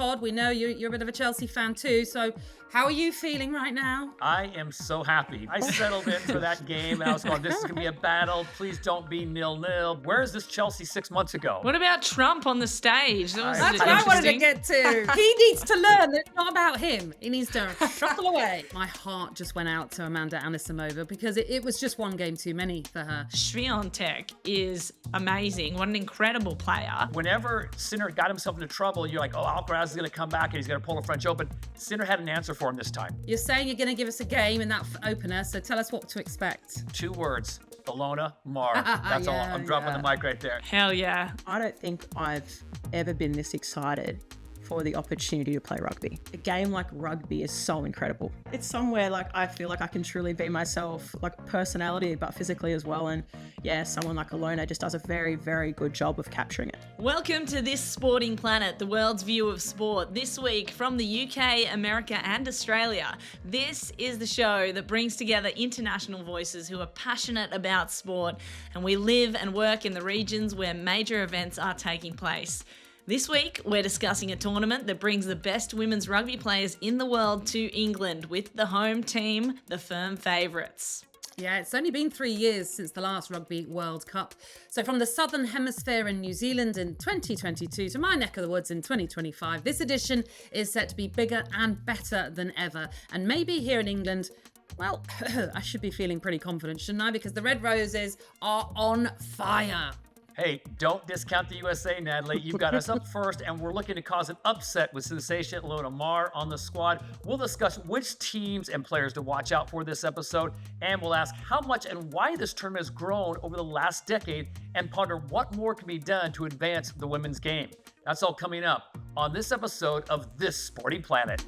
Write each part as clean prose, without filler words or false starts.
Todd, we know you're a bit of a Chelsea fan too, so how are you feeling right now? I am so happy. I settled in for that game and I was going, this is going to be a battle. Please don't be 0-0. Where is this Chelsea 6 months ago? What about Trump on the stage? That's what I wanted to get to. He needs to learn that it's not about him. He needs to shuffle away. My heart just went out to Amanda Anisimova because it was just one game too many for her. Swiatek is amazing. What an incredible player. Whenever Sinner got himself into trouble, you're like, oh, Alcaraz is going to come back and he's going to pull a French Open. Sinner had an answer for him this time. You're saying you're going to give us a game in that opener, so tell us what to expect. 2 words. Alana Mama'o. That's all. I'm dropping the mic right there. Hell yeah. I don't think I've ever been this excited for the opportunity to play rugby. A game like rugby is so incredible. It's somewhere like I feel like I can truly be myself, like personality, but physically as well. And yeah, someone like Alana just does a very, very good job of capturing it. Welcome to This Sporting Planet, the world's view of sport. This week from the UK, America and Australia. This is the show that brings together international voices who are passionate about sport, and we live and work in the regions where major events are taking place. This week, we're discussing a tournament that brings the best women's rugby players in the world to England with the home team, the firm favourites. Yeah, it's only been 3 years since the last Rugby World Cup. So from the Southern Hemisphere in New Zealand in 2022 to my neck of the woods in 2025, this edition is set to be bigger and better than ever. And maybe here in England, well, I should be feeling pretty confident, shouldn't I? Because the Red Roses are on fire. Hey, don't discount the USA, Natalie. You've got us up first, and we're looking to cause an upset with sensation Alana Mama'o on the squad. We'll discuss which teams and players to watch out for this episode, and we'll ask how much and why this tournament has grown over the last decade, and ponder what more can be done to advance the women's game. That's all coming up on this episode of This Sporting Planet.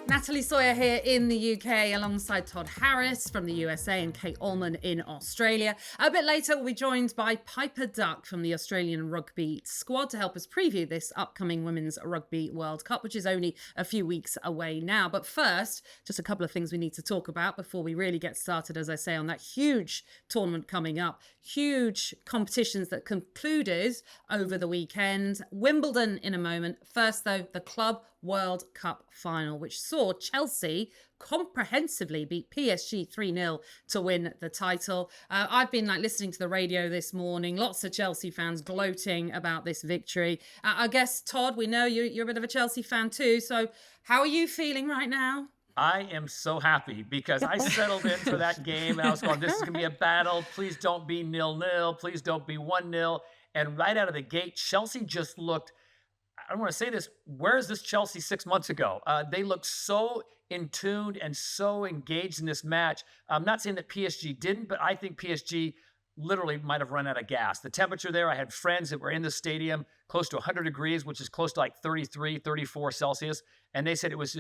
Natalie Sawyer here in the UK alongside Todd Harris from the USA and Kate Allman in Australia. A bit later, we'll be joined by Piper Duck from the Australian rugby squad to help us preview this upcoming Women's Rugby World Cup, which is only a few weeks away now. But first, just a couple of things we need to talk about before we really get started, as I say, on that huge tournament coming up. Huge competitions that concluded over the weekend. Wimbledon in a moment. First, though, the Club World Cup final, which saw Chelsea comprehensively beat PSG 3-0 to win the title. I've been listening to the radio this morning, lots of Chelsea fans gloating about this victory. I guess, Todd, we know you're a bit of a Chelsea fan too, so how are you feeling right now? I am so happy because I settled in for that game and I was going, this is going to be a battle. Please don't be 0-0. Please don't be 1-0. And right out of the gate, Chelsea just looked, I don't want to say this, where is this Chelsea 6 months ago? They looked so in tune and so engaged in this match. I'm not saying that PSG didn't, but I think PSG literally might have run out of gas. The temperature there, I had friends that were in the stadium close to 100 degrees, which is close to like 33, 34 Celsius. And they said it was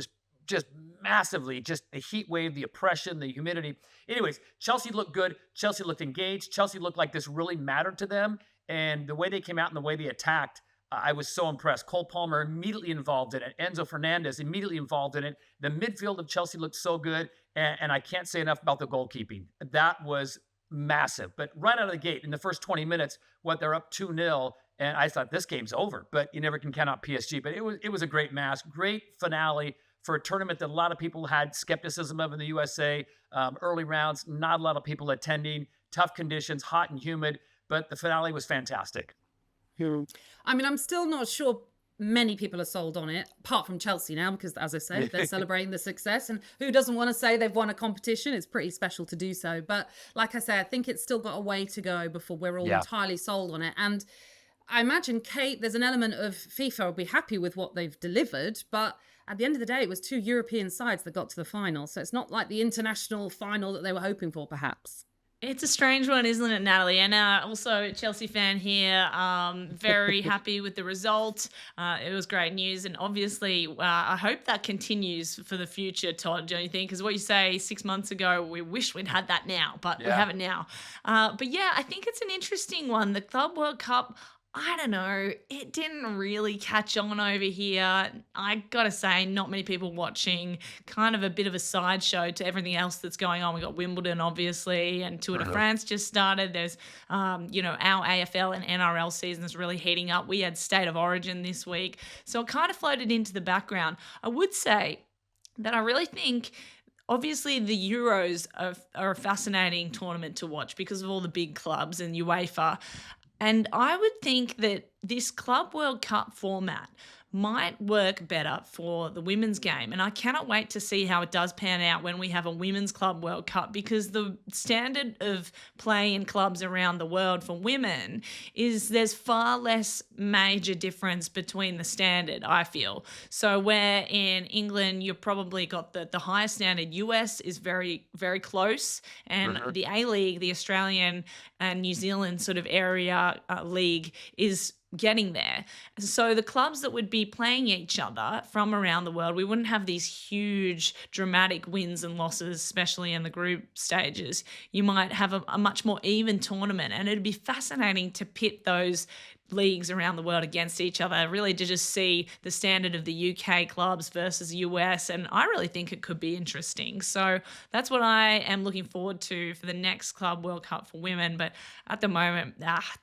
just massively, just the heat wave, the oppression, the humidity. Anyways, Chelsea looked good. Chelsea looked engaged. Chelsea looked like this really mattered to them. And the way they came out and the way they attacked, I was so impressed. Cole Palmer immediately involved in it. Enzo Fernandez immediately involved in it. The midfield of Chelsea looked so good. And I can't say enough about the goalkeeping. That was massive. But right out of the gate, in the first 20 minutes, they're up 2-0. And I thought, this game's over. But you never can count out PSG. But it was a great match. Great finale for a tournament that a lot of people had skepticism of in the USA. Early rounds, not a lot of people attending. Tough conditions, hot and humid. But the finale was fantastic. I mean, I'm still not sure many people are sold on it, apart from Chelsea now, because as I said, they're celebrating the success. And who doesn't want to say they've won a competition? It's pretty special to do so. But like I say, I think it's still got a way to go before we're all entirely sold on it. And I imagine, Kate, there's an element of FIFA will be happy with what they've delivered, but at the end of the day, it was 2 European sides that got to the final. So it's not like the international final that they were hoping for, perhaps. It's a strange one, isn't it, Natalie? And also, Chelsea fan here, very happy with the result. It was great news. And obviously, I hope that continues for the future, Todd, don't you think? Because what you say 6 months ago, we wish we'd had that now, but we have it now. But yeah, I think it's an interesting one. The Club World Cup, I don't know. It didn't really catch on over here. I gotta say, not many people watching. Kind of a bit of a sideshow to everything else that's going on. We got Wimbledon, obviously, and Tour de France just started. There's, our AFL and NRL seasons really heating up. We had State of Origin this week, so it kind of floated into the background. I would say that I really think. Obviously, the Euros are a fascinating tournament to watch because of all the big clubs and UEFA. And I would think that this Club World Cup format might work better for the women's game. And I cannot wait to see how it does pan out when we have a Women's Club World Cup, because the standard of play in clubs around the world for women is there's far less major difference between the standard, I feel. So where in England you've probably got the highest standard, US is very, very close, and the A-League, the Australian and New Zealand sort of area league is getting there. So the clubs that would be playing each other from around the world, we wouldn't have these huge dramatic wins and losses, especially in the group stages. You might have a much more even tournament, and it'd be fascinating to pit those leagues around the world against each other, really to just see the standard of the UK clubs versus US, and I really think it could be interesting. So that's what I am looking forward to for the next Club World Cup for women. But at the moment,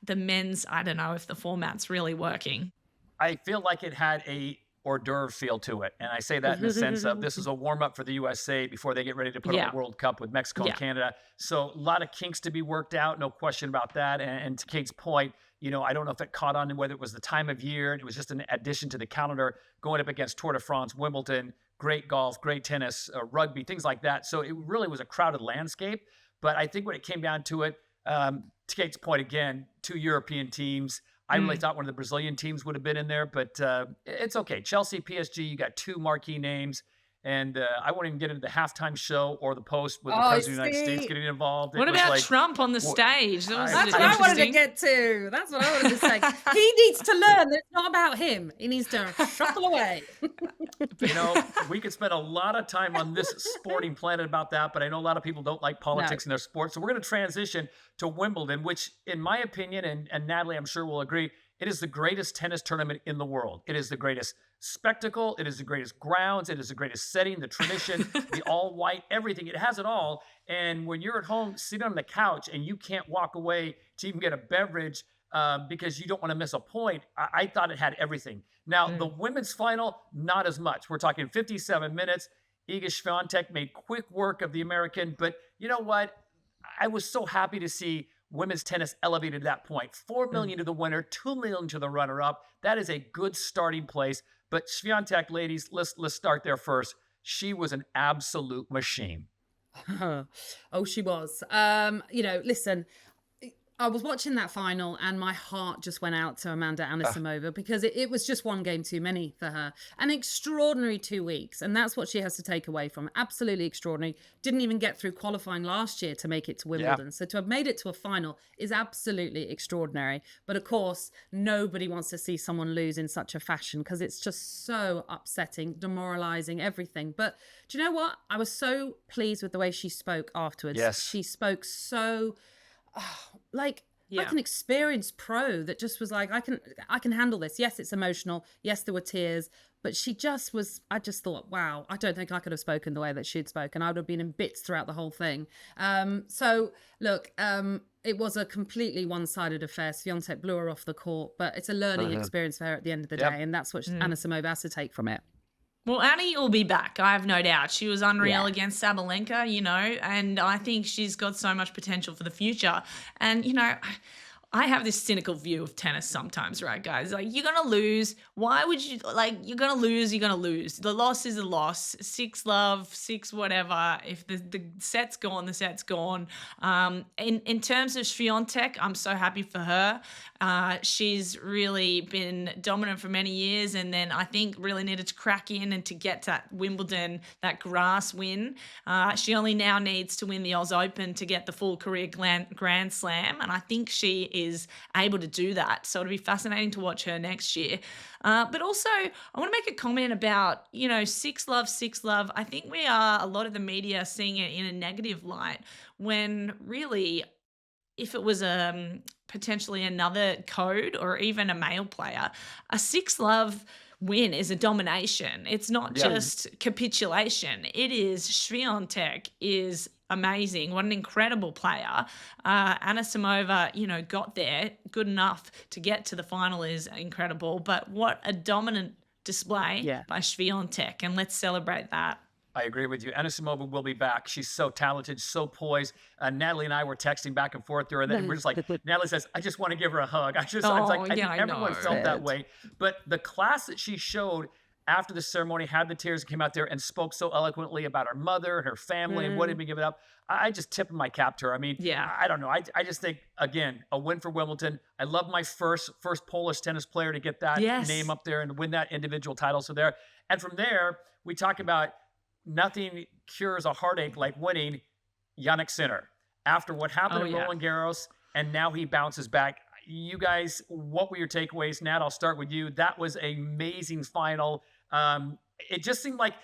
the men's, I don't know if the format's really working. I feel like it had a hors d'oeuvre feel to it. And I say that in the sense of this is a warm-up for the USA before they get ready to put on the World Cup with Mexico and Canada. So a lot of kinks to be worked out, no question about that. And to Kate's point, I don't know if it caught on, whether it was the time of year, it was just an addition to the calendar, going up against Tour de France, Wimbledon, great golf, great tennis, rugby, things like that. So it really was a crowded landscape. But I think when it came down to it, to Kate's point again, 2 European teams. I really thought one of the Brazilian teams would have been in there, but it's okay. Chelsea, PSG, you got 2 marquee names. And I won't even get into the halftime show or the post with the President of the United States getting involved. What about Trump on the stage? That's what I wanted to get to. That's what I wanted to say. He needs to learn that it's not about him. He needs to shuffle away. We could spend a lot of time on this sporting planet about that, but I know a lot of people don't like politics in their sports. So we're going to transition to Wimbledon, which, in my opinion, and Natalie, I'm sure will agree, it is the greatest tennis tournament in the world. It is the greatest spectacle. It is the greatest grounds. It is the greatest setting, the tradition, the all white, everything. It has it all. And when you're at home sitting on the couch and you can't walk away to even get a beverage because you don't want to miss a point, I thought it had everything. Now, the women's final, not as much. We're talking 57 minutes. Iga Swiatek made quick work of the American. But you know what? I was so happy to see women's tennis elevated to that point. $4 million to the winner, $2 million to the runner-up. That is a good starting place. But Swiatek, ladies, let's start there first. She was an absolute machine. Oh, she was. Listen, I was watching that final and my heart just went out to Amanda Anisimova because it was just one game too many for her. An extraordinary 2 weeks. And that's what she has to take away from. Absolutely extraordinary. Didn't even get through qualifying last year to make it to Wimbledon. Yeah. So to have made it to a final is absolutely extraordinary. But of course, nobody wants to see someone lose in such a fashion because it's just so upsetting, demoralizing, everything. But do you know what? I was so pleased with the way she spoke afterwards. Yes. She spoke so... like an experienced pro that just was like, I can handle this. Yes, it's emotional. Yes, there were tears, but she just was, I just thought, wow, I don't think I could have spoken the way that she'd spoken. I would have been in bits throughout the whole thing. So look, it was a completely one-sided affair. Swiatek blew her off the court, but it's a learning experience for her at the end of the day. And that's what Anisimova has to take from it. Well, Annie will be back, I have no doubt. She was unreal against Sabalenka, and I think she's got so much potential for the future. And, I have this cynical view of tennis sometimes, right, guys? Like, you're going to lose. Why would you, you're going to lose, you're going to lose. The loss is a loss. 6-love, 6 whatever. If the set's gone, the set's gone. In terms of Swiatek, I'm so happy for her. She's really been dominant for many years, and then I think really needed to crack in and to get to that Wimbledon, that grass win. She only now needs to win the Oz Open to get the full career Grand Slam, and I think she is able to do that. So it'll be fascinating to watch her next year. But also, I want to make a comment about, 6-love. I think a lot of the media seeing it in a negative light when really if it was potentially another code or even a male player, a 6-love win is a domination. It's not just capitulation. It is Swiatek is amazing. What an incredible player. Anisimova, got there. Good enough to get to the final is incredible. But what a dominant display by Swiatek. And let's celebrate that. I agree with you. Anisimova will be back. She's so talented, so poised. Natalie and I were texting back and forth there, and then we're just like, Natalie says, I just want to give her a hug. I was like, I think everyone felt that way. But the class that she showed after the ceremony, had the tears, came out there and spoke so eloquently about her mother and her family and what had been given up. I just tipped my cap to her. I mean, I don't know. I just think, again, a win for Wimbledon. I love my first Polish tennis player to get that name up there and win that individual title. So there. And from there, we talk about nothing cures a heartache like winning Jannik Sinner. After what happened at Roland Garros, and now he bounces back. You guys, what were your takeaways? Nat, I'll start with you. That was an amazing final. It just seemed like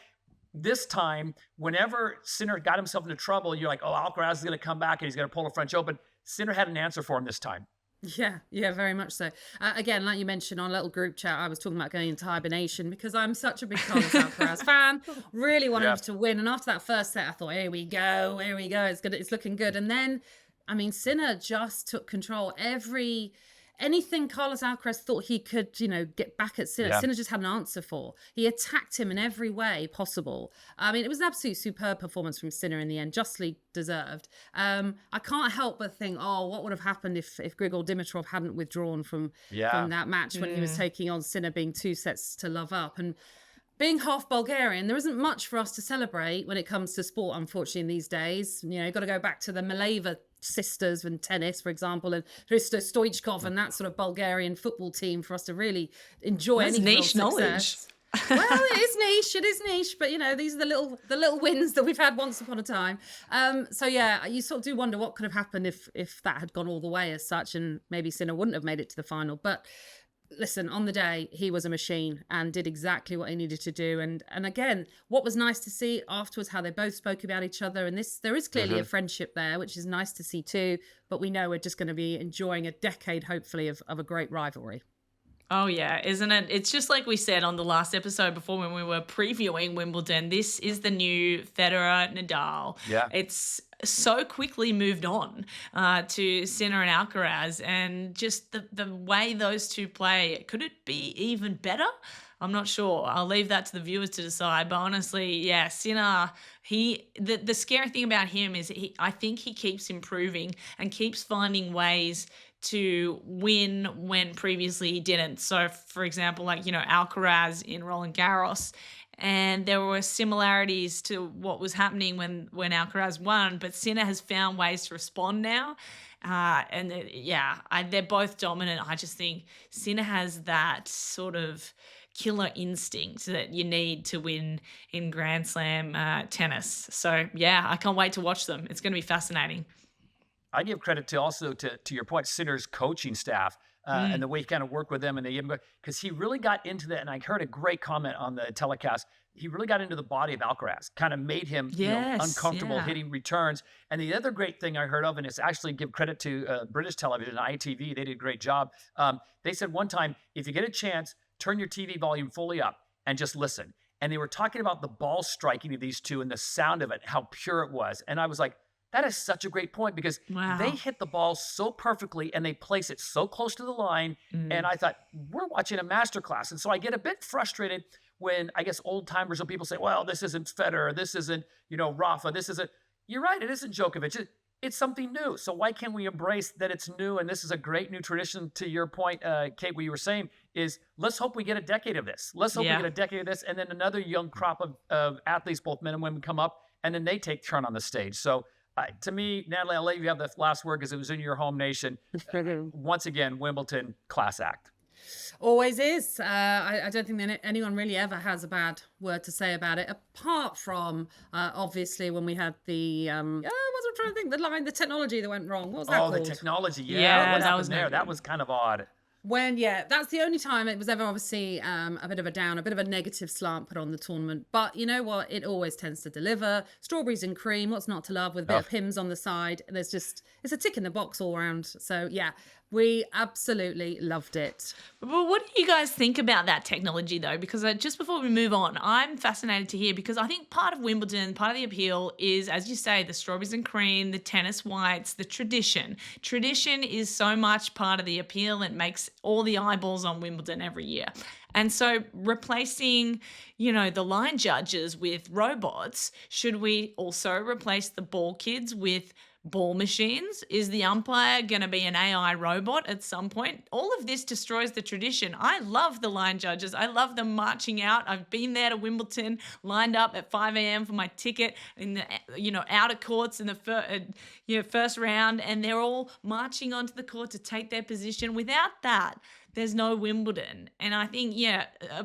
this time, whenever Sinner got himself into trouble, you're like, oh, Alcaraz is going to come back and he's going to pull a French Open. Sinner had an answer for him this time. Yeah, very much so. Again, like you mentioned on a little group chat, I was talking about going into hibernation because I'm such a big Carlos Alcaraz fan. Really wanted him to win. And after that first set, I thought, here we go. It's looking good. And then, I mean, Sinner just took control. Anything Carlos Alcaraz thought he could, get back at Sinner, Sinner just had an answer for. He attacked him in every way possible. I mean, it was an absolute superb performance from Sinner in the end, justly deserved. I can't help but think, what would have happened if Grigor Dimitrov hadn't withdrawn from that match when he was taking on Sinner, being 2 sets to love up. And being half Bulgarian, there isn't much for us to celebrate when it comes to sport, unfortunately, in these days. You've got to go back to the Maleva sisters in tennis, for example, and Hristo Stoichkov and that sort of Bulgarian football team for us to really enjoy any niche knowledge. Well, it is niche, but these are the little wins that we've had once upon a time. You sort of do wonder what could have happened if that had gone all the way as such, and maybe Sinner wouldn't have made it to the final. But listen, on the day, he was a machine and did exactly what he needed to do. And again, what was nice to see afterwards, how they both spoke about each other. And there is clearly a friendship there, which is nice to see too. But we know we're just going to be enjoying a decade, hopefully, of a great rivalry. Oh, yeah, isn't it? It's just like we said on the last episode before when we were previewing Wimbledon. This is the new Federer, Nadal. Yeah. It's so quickly moved on to Sinner and Alcaraz, and just the way those two play. Could it be even better? I'm not sure. I'll leave that to the viewers to decide. But honestly, Sinner, the scary thing about him is I think he keeps improving and keeps finding ways to win when previously he didn't. So, for example, Alcaraz in Roland Garros, and there were similarities to what was happening when Alcaraz won, but Sinner has found ways to respond now. They're both dominant. I just think Sinner has that sort of killer instinct that you need to win in Grand Slam tennis. So, I can't wait to watch them. It's going to be fascinating. I give credit to your point, Sinner's coaching staff and the way he kind of worked with them, and because he really got into that. And I heard a great comment on the telecast. He really got into the body of Alcaraz, kind of made him uncomfortable hitting returns. And the other great thing I heard of, and it's actually give credit to British television, ITV, they did a great job. They said one time, if you get a chance, turn your TV volume fully up and just listen. And they were talking about the ball striking of these two and the sound of it, how pure it was. And I was like, that is such a great point, because they hit the ball so perfectly and they place it so close to the line. And I thought, we're watching a masterclass. And so I get a bit frustrated when I guess old timers or people say, well, this isn't Federer, this isn't, Rafa, this isn't. You're right, it isn't Djokovic. It's something new. So why can't we embrace that it's new? And this is a great new tradition. To your point, Kate, what you were saying is, let's hope we get a decade of this. Let's hope we get a decade of this. And then another young crop of athletes, both men and women, come up, and then they take turn on the stage. So to me, Natalie, I'll let you have the last word because it was in your home nation. Once again, Wimbledon, class act. Always is. I don't think that anyone really ever has a bad word to say about it, apart from obviously when we had the I wasn't trying to think the technology that went wrong. What was that called? The technology. Yeah, what that was there. That was kind of odd. That's the only time it was ever obviously a bit of a down, a bit of a negative slant put on the tournament. But you know what? It always tends to deliver. Strawberries and cream, what's not to love, with a bit of Pimm's on the side. It's a tick in the box all around. So yeah, we absolutely loved it. Well, what do you guys think about that technology though? Because just before we move on, I'm fascinated to hear, because I think part of Wimbledon, part of the appeal is, as you say, the strawberries and cream, the tennis whites, the tradition. Tradition is so much part of the appeal. It makes all the eyeballs on Wimbledon every year. And so replacing, the line judges with robots, should we also replace the ball kids with ball machines? Is the umpire going to be an AI robot at some point? All of this destroys the tradition. I love the line judges. I love them marching out. I've been there to Wimbledon, lined up at 5 a.m. for my ticket in the, outer courts in the first round, and they're all marching onto the court to take their position. Without that, there's no Wimbledon. And I think,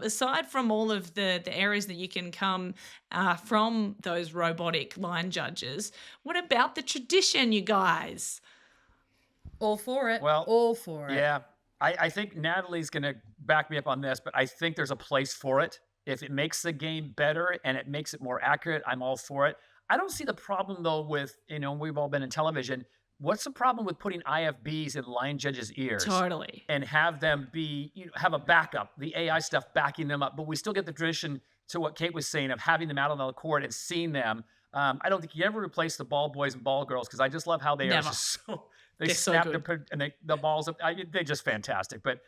aside from all of the areas that you can come from those robotic line judges, what about the tradition, you guys? All for it. Well, all for it. Yeah. I think Natalie's going to back me up on this, but I think there's a place for it. If it makes the game better and it makes it more accurate, I'm all for it. I don't see the problem, though, with, we've all been in television. What's the problem with putting IFBs in line judges' ears? Totally. And have them have a backup, the AI stuff backing them up. But we still get the tradition, to what Kate was saying, of having them out on the court and seeing them. I don't think you ever replace the ball boys and ball girls, because I just love how they are just so, they snap and the balls up. They're just fantastic. But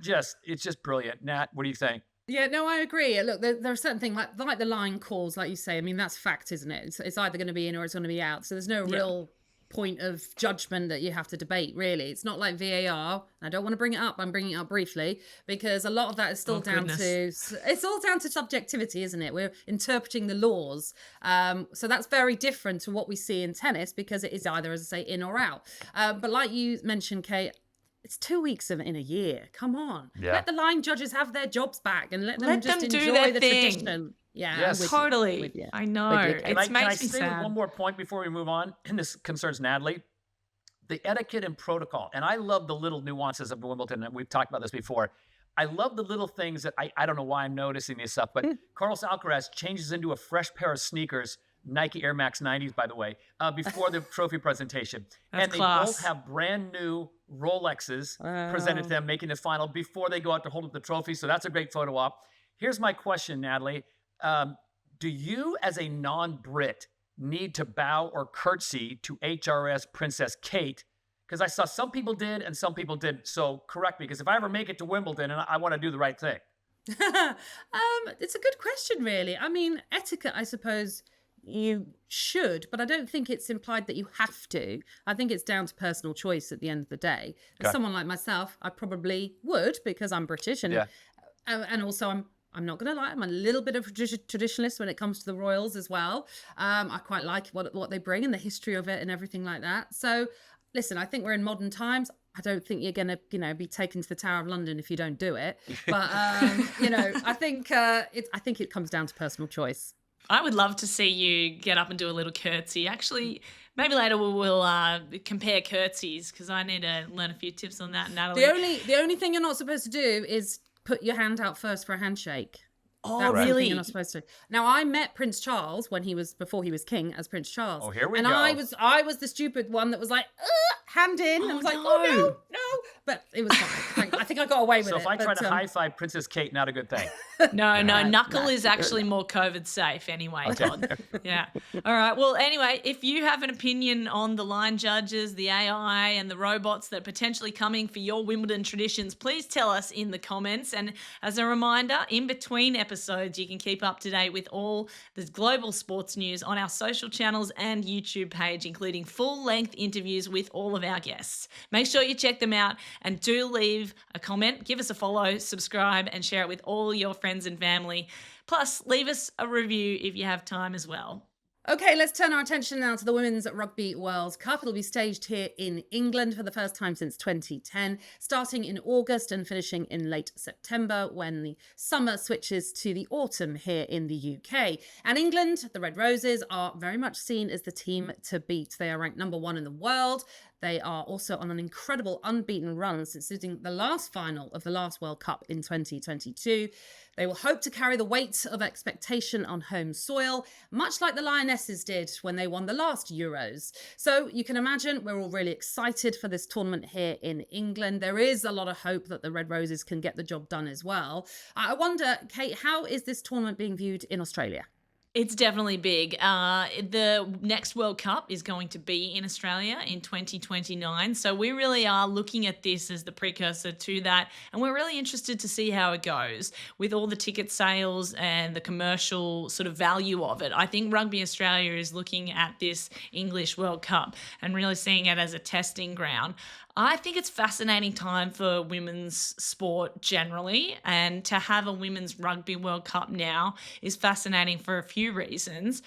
it's just brilliant. Nat, what do you think? Yeah, no, I agree. Look, there are certain things like the line calls, like you say. I mean, that's fact, isn't it? It's either going to be in or it's going to be out. So there's no real point of judgment that you have to debate, really. It's not like VAR. I don't want to bring it up. I'm bringing it up briefly because a lot of that is still down to subjectivity, isn't it? We're interpreting the laws. So that's very different to what we see in tennis, because it is either, as I say, in or out. But like you mentioned, Kate, it's 2 weeks in a year. Come on. Yeah. Let the line judges have their jobs back and let them just do enjoy their the thing. tradition. Yeah, yes. Totally. I know. Can I makes stay me sad. with one more point before we move on? And this concerns Natalie. The etiquette and protocol. And I love the little nuances of Wimbledon. And we've talked about this before. I love the little things that I don't know why I'm noticing this stuff, but Carlos Alcaraz changes into a fresh pair of sneakers, Nike Air Max 90s, by the way, before the trophy presentation. That's they class. both have brand new Rolexes presented to them, making the final before they go out to hold up the trophy. So that's a great photo op. Here's my question, Natalie. Do you, as a non-Brit, need to bow or curtsy to HRS Princess Kate? Because I saw some people did and some people didn't. So correct me, because if I ever make it to Wimbledon, and I want to do the right thing. It's a good question, really. I mean, etiquette, I suppose you should, but I don't think it's implied that you have to. I think it's down to personal choice at the end of the day. As someone like myself, I probably would, because I'm British, and also I'm not going to lie, I'm a little bit of a traditionalist when it comes to the royals as well. I quite like what they bring and the history of it and everything like that. So, listen, I think we're in modern times. I don't think you're going to, be taken to the Tower of London if you don't do it. But, I think it comes down to personal choice. I would love to see you get up and do a little curtsy. Actually, maybe later we'll compare curtsies, because I need to learn a few tips on that, Natalie. The only thing you're not supposed to do is put your hand out first for a handshake. Oh, That's really? You're not supposed to. Now, I met Prince Charles before he was king, as Prince Charles. Oh, here we go. And I was the stupid one that was like, hand in. I was like, no. But it was fine. I think I got away with it. So if I try to high-five Princess Kate, not a good thing. No, knuckle is actually more COVID safe anyway, Todd. Yeah. All right. Well, anyway, if you have an opinion on the line judges, the AI and the robots that are potentially coming for your Wimbledon traditions, please tell us in the comments. And as a reminder, in between episodes, you can keep up to date with all the global sports news on our social channels and YouTube page, including full-length interviews with all of our guests. Make sure you check them out and do leave a comment, give us a follow, subscribe, and share it with all your friends and family. Plus, leave us a review if you have time as well. Okay, let's turn our attention now to the Women's Rugby World Cup. It'll be staged here in England for the first time since 2010, starting in August and finishing in late September, when the summer switches to the autumn here in the UK. And England, the Red Roses, are very much seen as the team to beat. They are ranked number 1 in the world. They are also on an incredible unbeaten run since sitting the last final of the last World Cup in 2022. They will hope to carry the weight of expectation on home soil, much like the Lionesses did when they won the last Euros. So you can imagine we're all really excited for this tournament here in England. There is a lot of hope that the Red Roses can get the job done as well. I wonder, Kate, how is this tournament being viewed in Australia? It's definitely big. The next World Cup is going to be in Australia in 2029. So we really are looking at this as the precursor to that. And we're really interested to see how it goes with all the ticket sales and the commercial sort of value of it. I think Rugby Australia is looking at this English World Cup and really seeing it as a testing ground. I think it's a fascinating time for women's sport generally, and to have a Women's Rugby World Cup now is fascinating for a few reasons.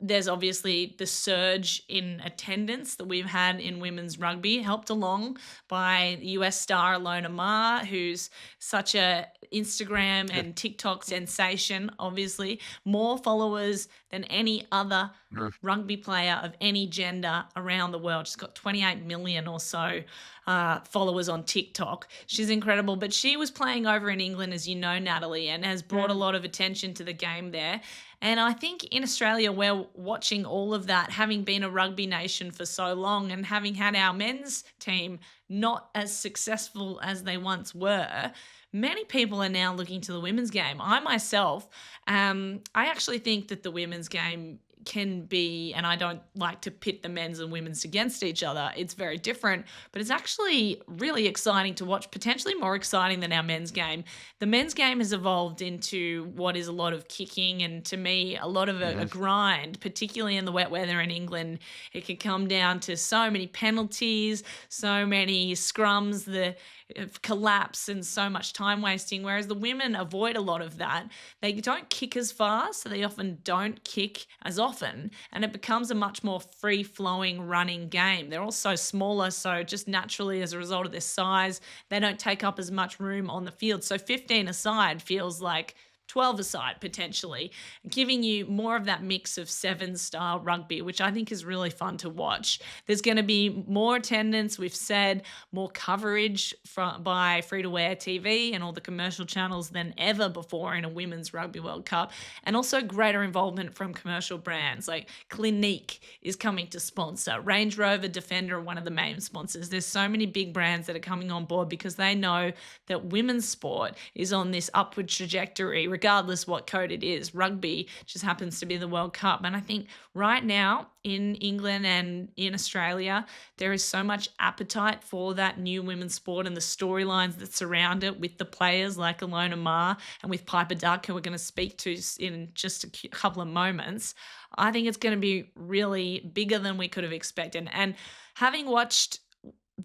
There's obviously the surge in attendance that we've had in women's rugby, helped along by US star Alana Mama'o, who's such a Instagram and TikTok sensation, obviously. More followers than any other rugby player of any gender around the world. She's got 28 million or so followers on TikTok. She's incredible, but she was playing over in England, as you know, Natalie, and has brought a lot of attention to the game there. And I think in Australia, we're watching all of that, having been a rugby nation for so long and having had our men's team not as successful as they once were. Many people are now looking to the women's game. I myself, I actually think that the women's game can be, and I don't like to pit the men's and women's against each other. It's very different, but it's actually really exciting to watch, potentially more exciting than our men's game. The men's game has evolved into what is a lot of kicking and, to me, a lot of a grind, particularly in the wet weather in England. It can come down to so many penalties, so many scrums, the collapse and so much time wasting, whereas the women avoid a lot of that. They don't kick as fast, so they often don't kick as often, and it becomes a much more free-flowing running game. They're also smaller, so just naturally as a result of their size, they don't take up as much room on the field. So 15 aside feels like 12 aside potentially, giving you more of that mix of sevens style rugby, which I think is really fun to watch. There's going to be more attendance, we've said, more coverage by free-to-air TV and all the commercial channels than ever before in a Women's Rugby World Cup, and also greater involvement from commercial brands like Clinique is coming to sponsor, Range Rover Defender, one of the main sponsors. There's so many big brands that are coming on board because they know that women's sport is on this upward trajectory, regardless what code it is. Rugby just happens to be the World Cup. And I think right now in England and in Australia, there is so much appetite for that new women's sport and the storylines that surround it with the players like Alana Mama'o and with Piper Duck, who we're going to speak to in just a couple of moments. I think it's going to be really bigger than we could have expected. And having watched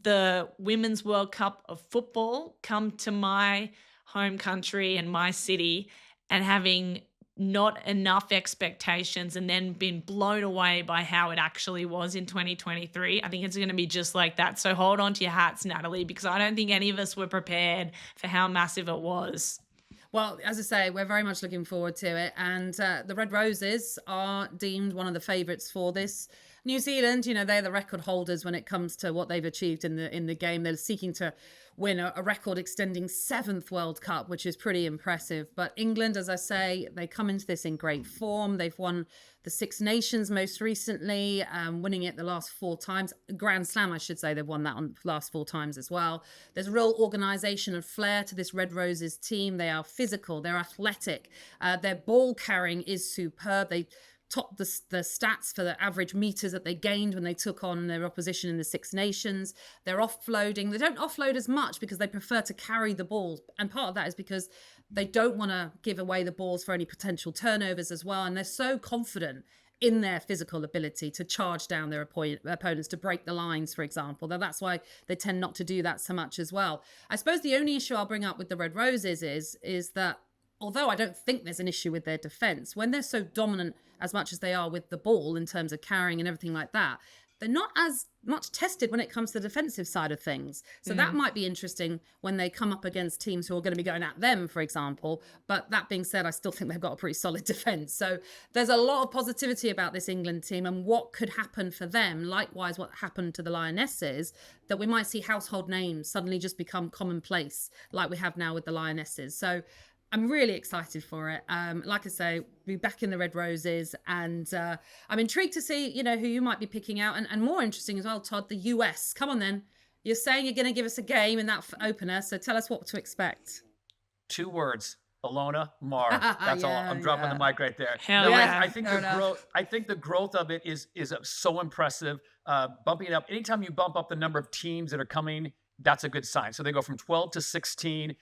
the Women's World Cup of football come to my home country and my city, and having not enough expectations and then been blown away by how it actually was in 2023. I think it's going to be just like that. So hold on to your hats, Natalie, because I don't think any of us were prepared for how massive it was. Well, as I say, we're very much looking forward to it. And the Red Roses are deemed one of the favourites for this. New Zealand, you know, they're the record holders when it comes to what they've achieved in the game. They're seeking to win a record extending 7th World Cup, which is pretty impressive. But England, as I say, they come into this in great form. They've won the Six Nations most recently, winning it the last 4 times. Grand Slam, I should say, they've won that on the last 4 times as well. There's real organisation and flair to this Red Roses team. They are physical, they're athletic. Their ball carrying is superb. They top the stats for the average meters that they gained when they took on their opposition in the Six Nations. They're offloading. They don't offload as much because they prefer to carry the ball. And part of that is because they don't want to give away the balls for any potential turnovers as well. And they're so confident in their physical ability to charge down their opponents, to break the lines, for example. That's why they tend not to do that so much as well. I suppose the only issue I'll bring up with the Red Roses is that although I don't think there's an issue with their defence, when they're so dominant as much as they are with the ball in terms of carrying and everything like that, they're not as much tested when it comes to the defensive side of things. So that might be interesting when they come up against teams who are going to be going at them, for example. But that being said, I still think they've got a pretty solid defense. So there's a lot of positivity about this England team and what could happen for them. Likewise, what happened to the Lionesses, that we might see household names suddenly just become commonplace like we have now with the Lionesses. So I'm really excited for it. Like I say, be back in the Red Roses, and I'm intrigued to see, who you might be picking out, and more interesting as well, Todd, the US. Come on then. You're saying you're going to give us a game in that opener, so tell us what to expect. 2 words. Alana Mama'o. That's all. I'm dropping the mic right there. Hell yeah. I think the growth of it is so impressive. Bumping it up. Anytime you bump up the number of teams that are coming, that's a good sign. So they go from 12 to 16.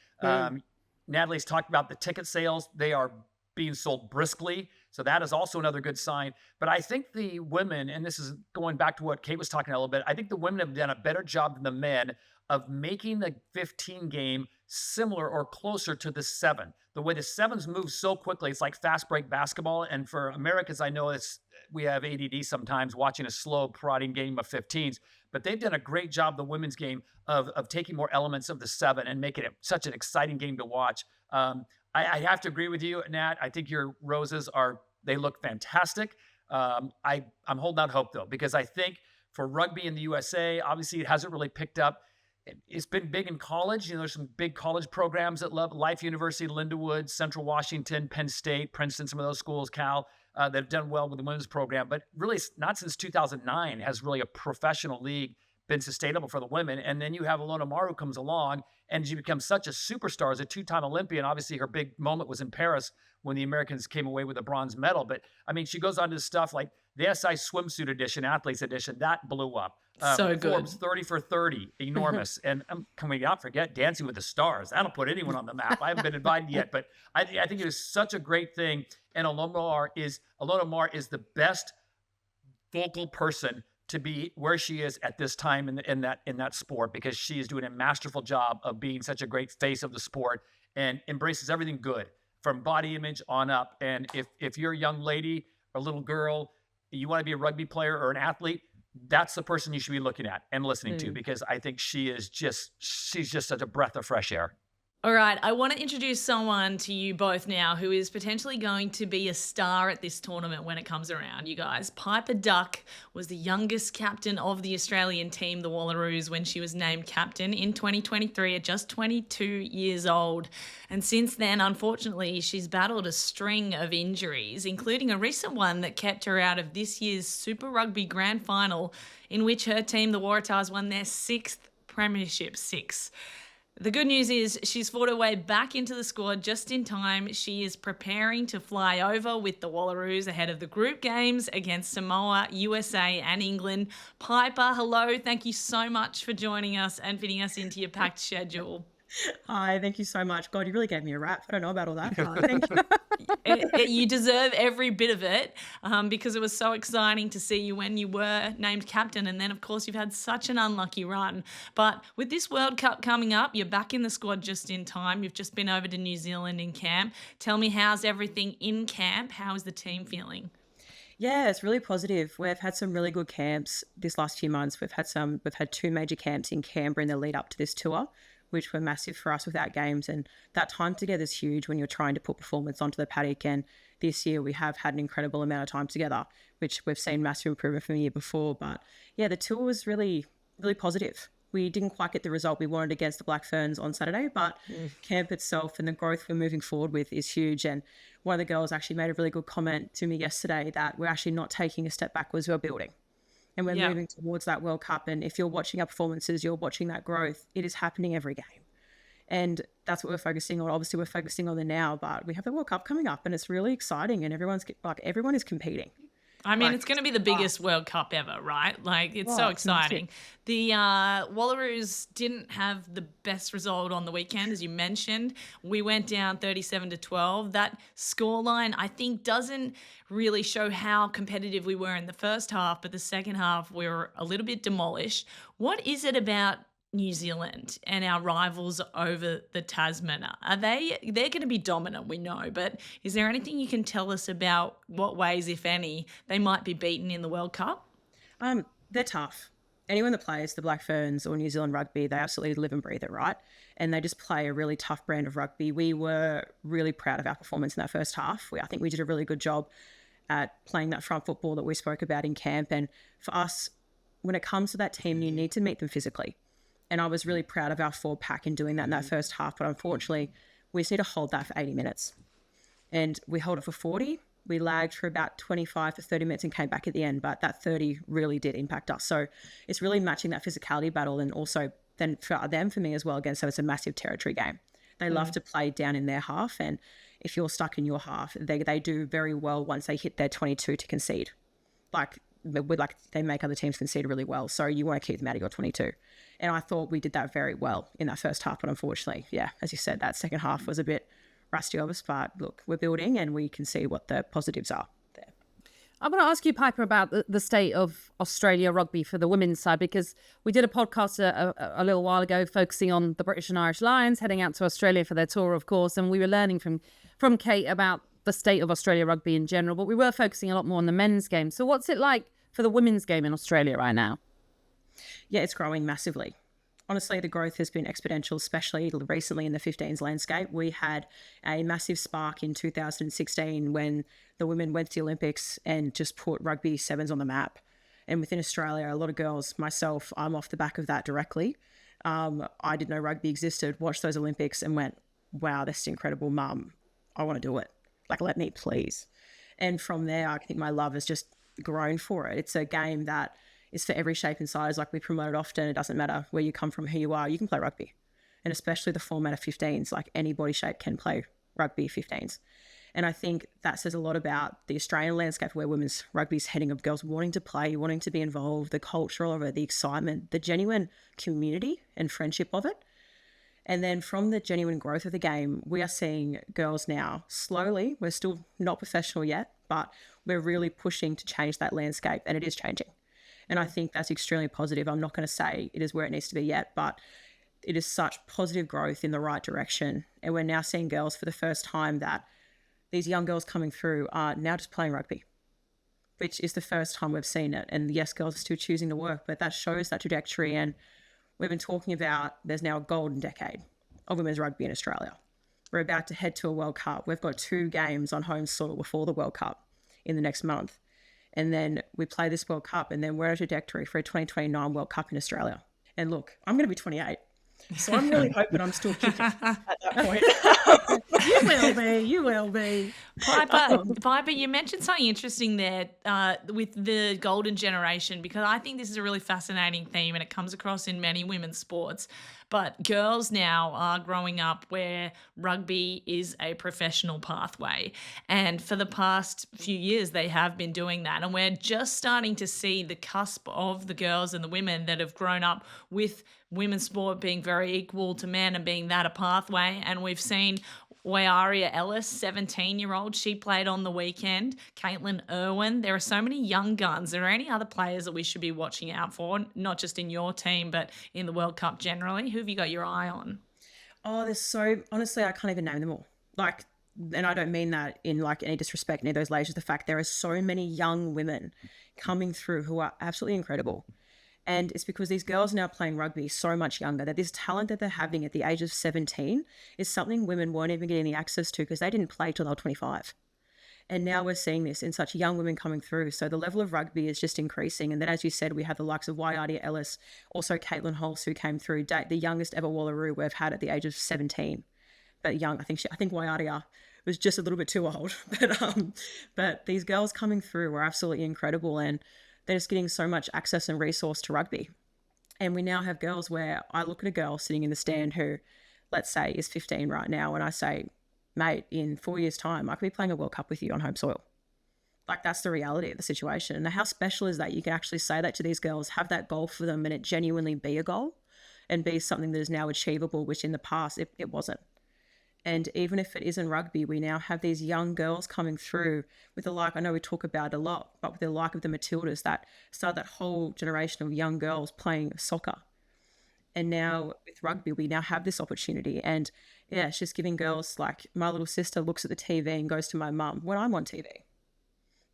Natalie's talked about the ticket sales. They are being sold briskly. So that is also another good sign. But I think the women, and this is going back to what Kate was talking about a little bit, I think the women have done a better job than the men of making the 15 game similar or closer to the 7. The way the 7s move so quickly, it's like fast break basketball. And for Americans, I know we have ADD sometimes watching a slow prodding game of 15s, but they've done a great job, the women's game, of taking more elements of the 7 and making it such an exciting game to watch. I have to agree with you, Nat. I think your Roses they look fantastic. I'm holding out hope though, because I think for rugby in the USA, obviously it hasn't really picked up. It's been big in college. There's some big college programs at Life University, Lindenwood, Central Washington, Penn State, Princeton, some of those schools, Cal, that have done well with the women's program. But really, not since 2009 has really a professional league been sustainable for the women. And then you have Alana Mama'o who comes along, and she becomes such a superstar as a 2-time Olympian. Obviously, her big moment was in Paris when the Americans came away with a bronze medal. But, I mean, she goes on to stuff like the SI swimsuit edition, athletes edition, that blew up. So good. Forbes 30 for 30, enormous. And can we not forget Dancing with the Stars? That'll put anyone on the map. I haven't been invited yet, but I think it is such a great thing. And Alana Mama'o is the best vocal person to be where she is at this time in that sport, because she is doing a masterful job of being such a great face of the sport and embraces everything good from body image on up. And if you're a young lady or little girl, you want to be a rugby player or an athlete, that's the person you should be looking at and listening to, because I think she's just such a breath of fresh air. All right, I want to introduce someone to you both now who is potentially going to be a star at this tournament when it comes around, you guys. Piper Duck was the youngest captain of the Australian team, the Wallaroos, when she was named captain in 2023 at just 22 years old. And since then, unfortunately, she's battled a string of injuries, including a recent one that kept her out of this year's Super Rugby Grand Final, in which her team, the Waratahs, won their 6th premiership. The good news is she's fought her way back into the squad just in time. She is preparing to fly over with the Wallaroos ahead of the group games against Samoa, USA and England. Piper, hello. Thank you so much for joining us and fitting us into your packed schedule. Hi, thank you so much. God, you really gave me a rap. I don't know about all that. Thank you. You deserve every bit of it, because it was so exciting to see you when you were named captain. And then, of course, you've had such an unlucky run. But with this World Cup coming up, you're back in the squad just in time. You've just been over to New Zealand in camp. Tell me, how's everything in camp? How is the team feeling? Yeah, it's really positive. We've had some really good camps this last few months. We've had 2 major camps in Canberra in the lead up to this tour, which were massive for us without games. And that time together is huge when you're trying to put performance onto the paddock. And this year we have had an incredible amount of time together, which we've seen massive improvement from the year before. But yeah, the tour was really, really positive. We didn't quite get the result we wanted against the Black Ferns on Saturday, but camp itself and the growth we're moving forward with is huge. And one of the girls actually made a really good comment to me yesterday that we're actually not taking a step backwards, we're building. And we're moving towards that World Cup. And if you're watching our performances, you're watching that growth. It is happening every game. And that's what we're focusing on. Obviously, we're focusing on the now, but we have the World Cup coming up and it's really exciting. And everyone is competing. I mean, it's going to be the biggest World Cup ever, right? Like, it's so exciting. The Wallaroos didn't have the best result on the weekend, as you mentioned. We went down 37-12. That scoreline, I think, doesn't really show how competitive we were in the first half, but the second half, we were a little bit demolished. What is it about New Zealand and our rivals over the Tasman? They're going to be dominant, we know, but is there anything you can tell us about what ways, if any, they might be beaten in the World Cup? They're tough. Anyone that plays the Black Ferns or New Zealand rugby, they absolutely live and breathe it, right? And they just play a really tough brand of rugby. We were really proud of our performance in that first half. I think we did a really good job at playing that front football that we spoke about in camp. And for us, when it comes to that team, you need to meet them physically. And I was really proud of our forward pack in doing that in that first half. But unfortunately, we just need to hold that for 80 minutes. And we held it for 40. We lagged for about 25 to 30 minutes and came back at the end. But that 30 really did impact us. So it's really matching that physicality battle. And also then for them, for me as well, again, so it's a massive territory game. They love to play down in their half. And if you're stuck in your half, they do very well once they hit their 22 to concede. They make other teams concede really well. So you want to keep them out of your 22. And I thought we did that very well in that first half. But unfortunately, as you said, that second half was a bit rusty of us. But look, we're building and we can see what the positives are there. I want to ask you, Piper, about the state of Australia rugby for the women's side, because we did a podcast a little while ago focusing on the British and Irish Lions heading out to Australia for their tour, of course. And we were learning from Kate about the state of Australia rugby in general, but we were focusing a lot more on the men's game. So what's it like for the women's game in Australia right now? Yeah, it's growing massively. Honestly, the growth has been exponential, especially recently in the 15s landscape. We had a massive spark in 2016 when the women went to the Olympics and just put rugby sevens on the map. And within Australia, a lot of girls, myself, I'm off the back of that directly. I didn't know rugby existed, watched those Olympics and went, wow, this is incredible, Mum. I want to do it. Let me, please. And from there, I think my love has just grown for it. It's a game that is for every shape and size. We promote it often. It doesn't matter where you come from, who you are, you can play rugby. And especially the format of 15s, any body shape can play rugby 15s. And I think that says a lot about the Australian landscape where women's rugby is heading, of girls wanting to play, wanting to be involved, the culture of it, the excitement, the genuine community and friendship of it. And then from the genuine growth of the game, we are seeing girls now slowly, we're still not professional yet, but we're really pushing to change that landscape, and it is changing. And I think that's extremely positive. I'm not going to say it is where it needs to be yet, but it is such positive growth in the right direction. And we're now seeing girls for the first time that these young girls coming through are now just playing rugby, which is the first time we've seen it. And yes, girls are still choosing to work, but that shows that trajectory. And we've been talking about there's now a golden decade of women's rugby in Australia. We're about to head to a World Cup. We've got 2 games on home soil before the World Cup in the next month. And then we play this World Cup, and then we're on a trajectory for a 2029 World Cup in Australia. And look, I'm going to be 28. So I'm really hoping I'm still kicking at that point. You will be. Piper, you mentioned something interesting there with the golden generation, because I think this is a really fascinating theme and it comes across in many women's sports. But girls now are growing up where rugby is a professional pathway. And for the past few years, they have been doing that. And we're just starting to see the cusp of the girls and the women that have grown up with women's sport being very equal to men and being that a pathway. And we've seen Wallaroos Ellis, 17-year-old, she played on the weekend. Caitlin Irwin. There are so many young guns. Are there any other players that we should be watching out for, not just in your team, but in the World Cup generally? Who have you got your eye on? Oh, honestly, I can't even name them all. And I don't mean that in any disrespect, any of those layers. The fact there are so many young women coming through who are absolutely incredible. And it's because these girls are now playing rugby so much younger that this talent that they're having at the age of 17 is something women weren't even getting the access to because they didn't play till they were 25. And now we're seeing this in such young women coming through. So the level of rugby is just increasing. And then, as you said, we have the likes of Wallaroos Ellis, also Caitlin Hulse, who came through, the youngest ever Wallaroo we've had at the age of 17. But young, I think Wallaroos was just a little bit too old. But these girls coming through were absolutely incredible. And they're just getting so much access and resource to rugby. And we now have girls where I look at a girl sitting in the stand who, let's say, is 15 right now, and I say, mate, in 4 years' time, I could be playing a World Cup with you on home soil. That's the reality of the situation. And how special is that you can actually say that to these girls, have that goal for them, and it genuinely be a goal and be something that is now achievable, which in the past it wasn't. And even if it isn't rugby, we now have these young girls coming through with I know we talk about it a lot, but with the of the Matildas that started that whole generation of young girls playing soccer. And now with rugby, we now have this opportunity. And yeah, it's just giving girls my little sister looks at the TV and goes to my mum when I'm on TV.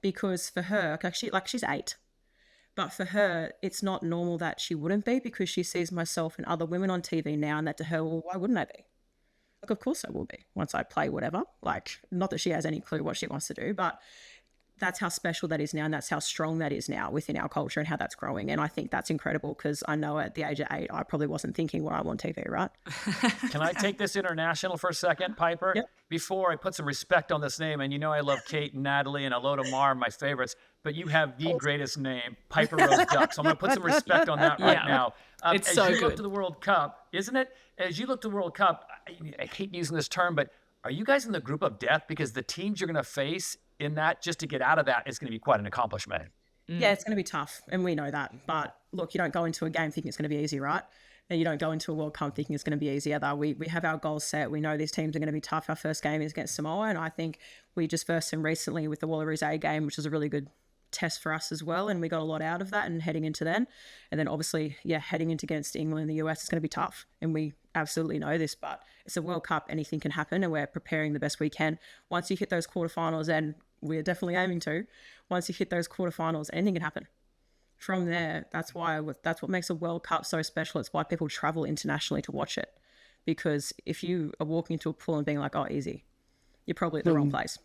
Because for her, she's 8. But for her, it's not normal that she wouldn't be, because she sees myself and other women on TV now, and that to her, well, why wouldn't I be? Like, of course I will be once I play whatever. Like, not that she has any clue what she wants to do, but that's how special that is now, and that's how strong that is now within our culture and how that's growing. And I think that's incredible, because I know at the age of 8, I probably wasn't thinking what I'm on TV, right? Can I take this international for a second, Piper? Yep. Before I put some respect on this name, and you know I love Kate and Natalie and Alota Mar, my favorites, but you have the greatest name, Piper Rose Duck. So I'm going to put some respect on that right now. It's as so you good. look to the World Cup, isn't it? As you look to the World Cup, I hate using this term, but are you guys in the group of death? Because the teams you're going to face in that, just to get out of that, is going to be quite an accomplishment. Yeah, it's going to be tough, and we know that. But look, you don't go into a game thinking it's going to be easy, right? And you don't go into a World Cup thinking it's going to be easy either. We have our goals set. We know these teams are going to be tough. Our first game is against Samoa, and I think we just versed them recently with the Wallaroos A game, which was a really good test for us as well, and we got a lot out of that. And heading into then, and then obviously, heading into against England and the US, it's going to be tough, and we absolutely know this. But it's a World Cup; anything can happen, and we're preparing the best we can. Once you hit those quarterfinals, and we're definitely aiming to, once you hit those quarterfinals, anything can happen. From there, that's what makes a World Cup so special. It's why people travel internationally to watch it, because if you are walking into a pool and being like, "Oh, easy," you're probably at the wrong place.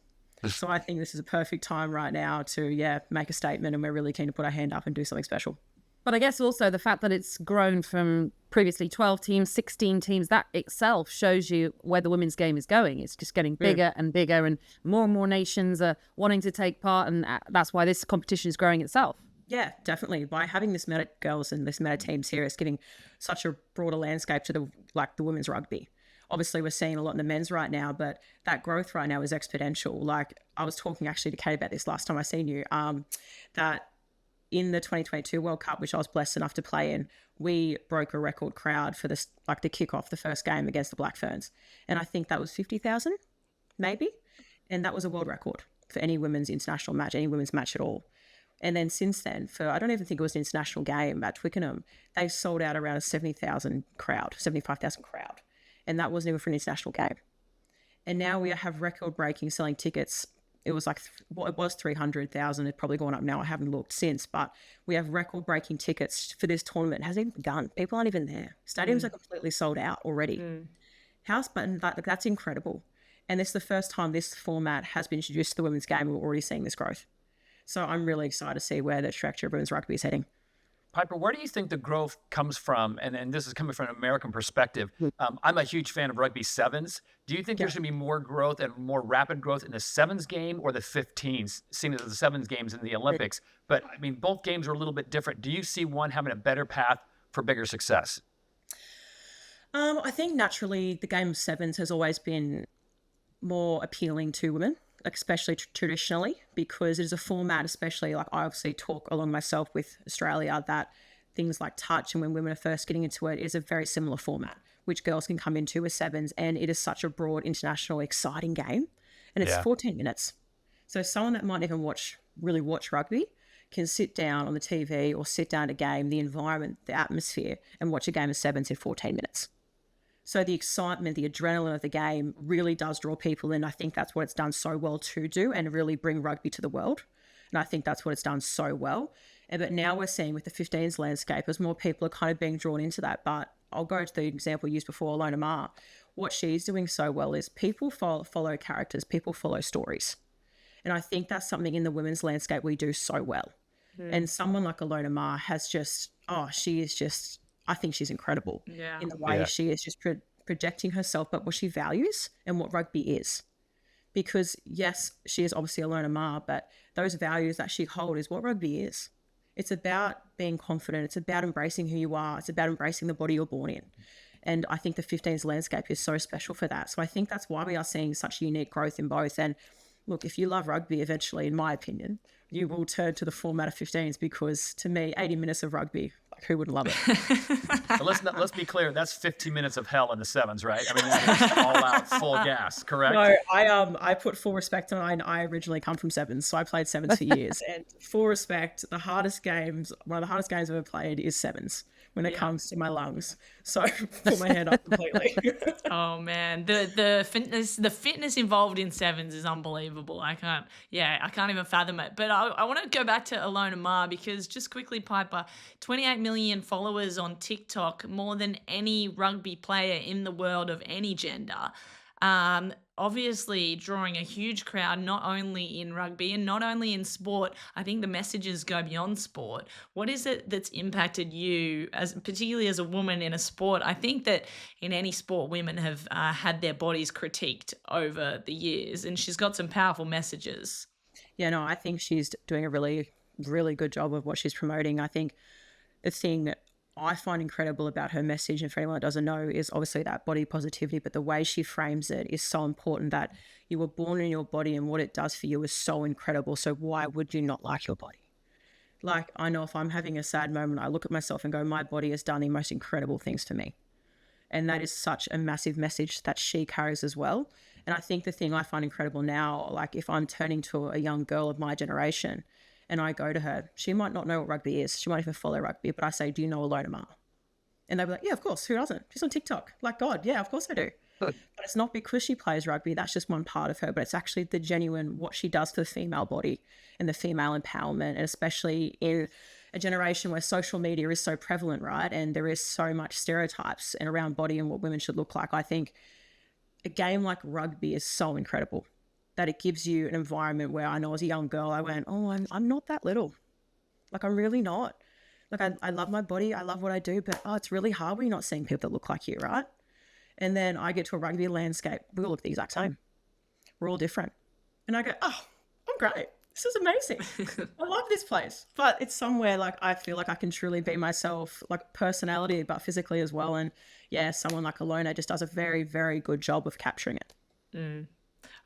So I think this is a perfect time right now to make a statement, and we're really keen to put our hand up and do something special. But I guess also the fact that it's grown from previously 12 teams, 16 teams, that itself shows you where the women's game is going. It's just getting bigger and bigger, and more nations are wanting to take part, and that's why this competition is growing itself. Yeah, definitely. By having this meta girls and this meta teams here, it's giving such a broader landscape to the women's rugby. Obviously, we're seeing a lot in the men's right now, but that growth right now is exponential. Like, I was talking actually to Kate about this last time I seen you, that in the 2022 World Cup, which I was blessed enough to play in, we broke a record crowd for this, like, the kick-off the first game against the Black Ferns. And I think that was 50,000, maybe. And that was a world record for any women's international match, any women's match at all. And then since then, I don't even think it was an international game at Twickenham, they sold out around a 75,000 crowd. And that wasn't even for an international game. And now we have record-breaking selling tickets. It was it was 300,000. It's probably gone up now. I haven't looked since, but we have record-breaking tickets for this tournament. It hasn't even begun. People aren't even there. Stadiums are completely sold out already. House button, that's incredible. And this is the first time this format has been introduced to the women's game, and we're already seeing this growth. So I'm really excited to see where the trajectory of women's rugby is heading. Piper, where do you think the growth comes from? And this is coming from an American perspective. I'm a huge fan of rugby sevens. Do you think there's going to be more growth and more rapid growth in the sevens game or the 15s, seeing as the sevens games in the Olympics? But I mean, both games are a little bit different. Do you see one having a better path for bigger success? I think naturally the game of sevens has always been more appealing to women, especially traditionally, because it is a format, especially like I obviously talk along myself with Australia, that things like touch and when women are first getting into it is a very similar format, which girls can come into with sevens. And it is such a broad, international, exciting game. And it's 14 minutes. So someone that might even really watch rugby can sit down on the TV or sit down at a game, the environment, the atmosphere, and watch a game of sevens in 14 minutes. So the excitement, the adrenaline of the game really does draw people in. I think that's what it's done so well to do and really bring rugby to the world. And I think that's what it's done so well. But now we're seeing with the 15s landscape as more people are kind of being drawn into that. But I'll go to the example used before, Alana Mama'o. What she's doing so well is people follow characters, people follow stories. And I think that's something in the women's landscape we do so well. And someone like Alana Mama'o has I think she's incredible in the way she is just projecting herself, but what she values and what rugby is. Because yes, she is obviously Alana Mama'o, but those values that she holds is what rugby is. It's about being confident. It's about embracing who you are. It's about embracing the body you're born in. And I think the 15s landscape is so special for that. So I think that's why we are seeing such unique growth in both. And look, if you love rugby, eventually, in my opinion, you will turn to the format of 15s, because to me, 80 minutes of rugby, Who wouldn't love it? But let's be clear. That's 15 minutes of hell in the sevens, right? I mean, that is all out, full gas, correct? No, I put full respect on it. I originally come from sevens, so I played sevens for years. And full respect, one of the hardest games I've ever played is sevens when it comes to my lungs. So put my hand up completely. Oh man, the fitness involved in sevens is unbelievable. I can't even fathom it. But I want to go back to Alana Mama'o because just quickly, Piper, 28 million followers on TikTok, more than any rugby player in the world of any gender. Obviously drawing a huge crowd, not only in rugby and not only in sport. I think the messages go beyond sport. What is it that's impacted you, particularly as a woman in a sport? I think that in any sport, women have had their bodies critiqued over the years, and she's got some powerful messages. Yeah, no, I think she's doing a really, really good job of what she's promoting. I think the thing that I find incredible about her message, and for anyone that doesn't know, is obviously that body positivity, but the way she frames it is so important, that you were born in your body and what it does for you is so incredible. So why would you not like your body? Like, I know if I'm having a sad moment, I look at myself and go, my body has done the most incredible things for me. And that is such a massive message that she carries as well. And I think the thing I find incredible now, like if I'm turning to a young girl of my generation and I go to her, she might not know what rugby is. She might even follow rugby, but I say, do you know Alana Mama'o? And they'll be like, yeah, of course. Who doesn't? She's on TikTok. Like, God, yeah, of course I do. But it's not because she plays rugby. That's just one part of her, but it's actually the genuine, what she does for the female body and the female empowerment, and especially in a generation where social media is so prevalent, right? And there is so much stereotypes and around body and what women should look like. I think a game like rugby is so incredible that it gives you an environment where I know as a young girl, I went, oh, I'm not that little. Like, I'm really not. Like, I love my body. I love what I do, but it's really hard when you're not seeing people that look like you, right? And then I get to a rugby landscape. We all look the exact same. We're all different. And I go, oh, I'm great. This is amazing. I love this place. But it's somewhere like I feel like I can truly be myself, like personality, but physically as well. And yeah, someone like Alana just does a very, very good job of capturing it. Mm.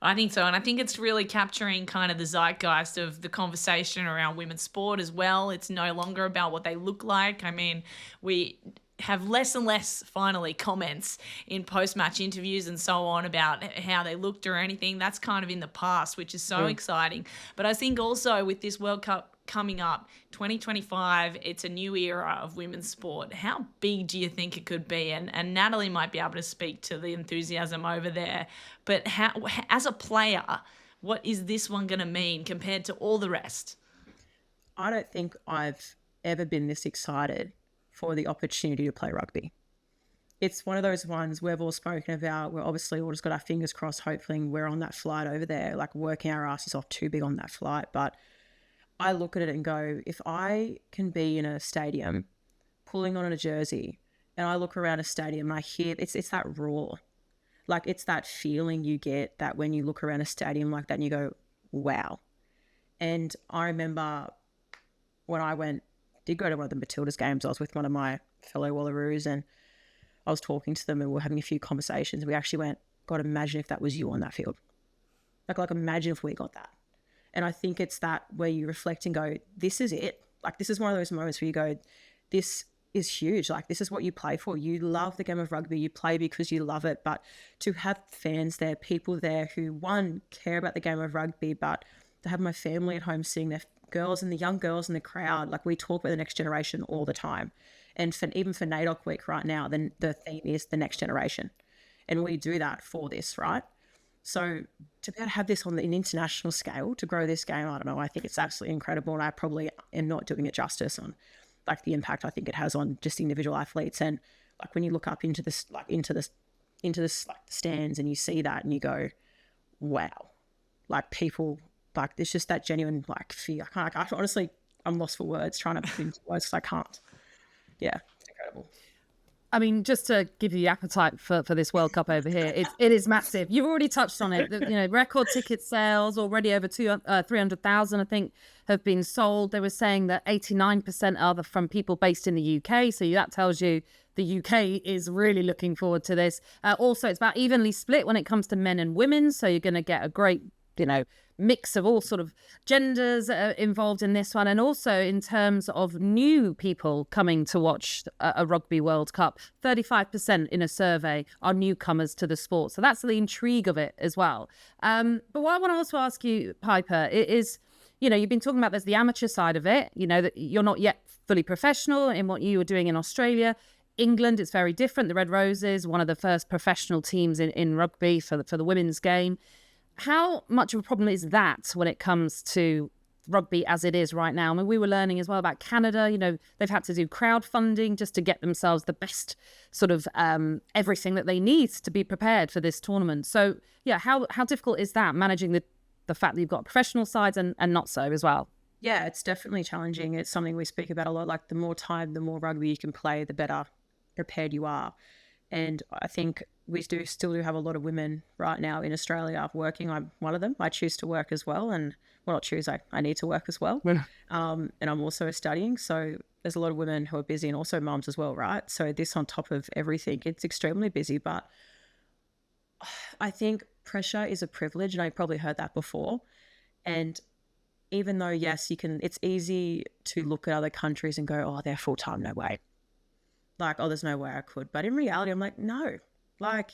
I think so. And I think it's really capturing kind of the zeitgeist of the conversation around women's sport as well. It's no longer about what they look like. I mean, we have less and less, finally, comments in post-match interviews and so on about how they looked or anything. That's kind of in the past, which is so exciting. But I think also with this World Cup coming up, 2025, it's a new era of women's sport. How big do you think it could be? And Natalie might be able to speak to the enthusiasm over there. But how, as a player, what is this one going to mean compared to all the rest? I don't think I've ever been this excited for the opportunity to play rugby. It's one of those ones we've all spoken about. We're obviously all just got our fingers crossed, hopefully we're on that flight over there, like working our asses off to be on that flight. But I look at it and go, if I can be in a stadium pulling on a jersey and I look around a stadium and I hear, it's that roar. Like, it's that feeling you get that when you look around a stadium like that and you go, wow. And I remember when I did go to one of the Matildas games, I was with one of my fellow Wallaroos and I was talking to them and we were having a few conversations. We actually went, God, imagine if that was you on that field. Like imagine if we got that. And I think it's that where you reflect and go, this is it. Like, this is one of those moments where you go, this is huge. Like, this is what you play for. You love the game of rugby. You play because you love it. But to have fans there, people there who, one, care about the game of rugby, but to have my family at home seeing their girls and the young girls in the crowd, like, we talk about the next generation all the time. And even for NAIDOC week right now, then the theme is the next generation. And we do that for this, right? So to be able to have this on an international scale, to grow this game, I don't know, I think it's absolutely incredible. And I probably am not doing it justice on like the impact I think it has on just individual athletes. And like when you look up into this, like into the stands and you see that and you go, wow, like people, like there's just that genuine like fear. I honestly, I'm lost for words trying to put into words because I can't. Yeah, it's incredible. I mean, just to give you the appetite for this World Cup over here, it is massive. You've already touched on it. Record ticket sales already over 300,000, I think, have been sold. They were saying that 89% are from people based in the UK. So that tells you the UK is really looking forward to this. Also, it's about evenly split when it comes to men and women. So you're going to get a great mix of all sort of genders involved in this one, and also in terms of new people coming to watch a Rugby World Cup. 35% in a survey are newcomers to the sport, so that's the intrigue of it as well. But what I want to also ask you, Piper, is, you've been talking about there's the amateur side of it, that you're not yet fully professional in what you were doing in Australia. England, it's very different. The Red Roses, one of the first professional teams in rugby for the women's game. How much of a problem is that when it comes to rugby as it is right now? I mean, we were learning as well about Canada. They've had to do crowdfunding just to get themselves the best sort of everything that they need to be prepared for this tournament. So, yeah, how difficult is that, managing the fact that you've got professional sides and not so as well? Yeah, it's definitely challenging. It's something we speak about a lot. Like, the more time, the more rugby you can play, the better prepared you are. And I think we still have a lot of women right now in Australia working. I'm one of them. I choose to work as well. And not choose, I need to work as well. And I'm also studying. So there's a lot of women who are busy, and also mums as well, right? So this on top of everything, it's extremely busy. But I think pressure is a privilege, and I probably heard that before. And even though, yes, it's easy to look at other countries and go, oh, they're full-time, no way. Like, oh, there's no way I could. But in reality, I'm like, no. Like,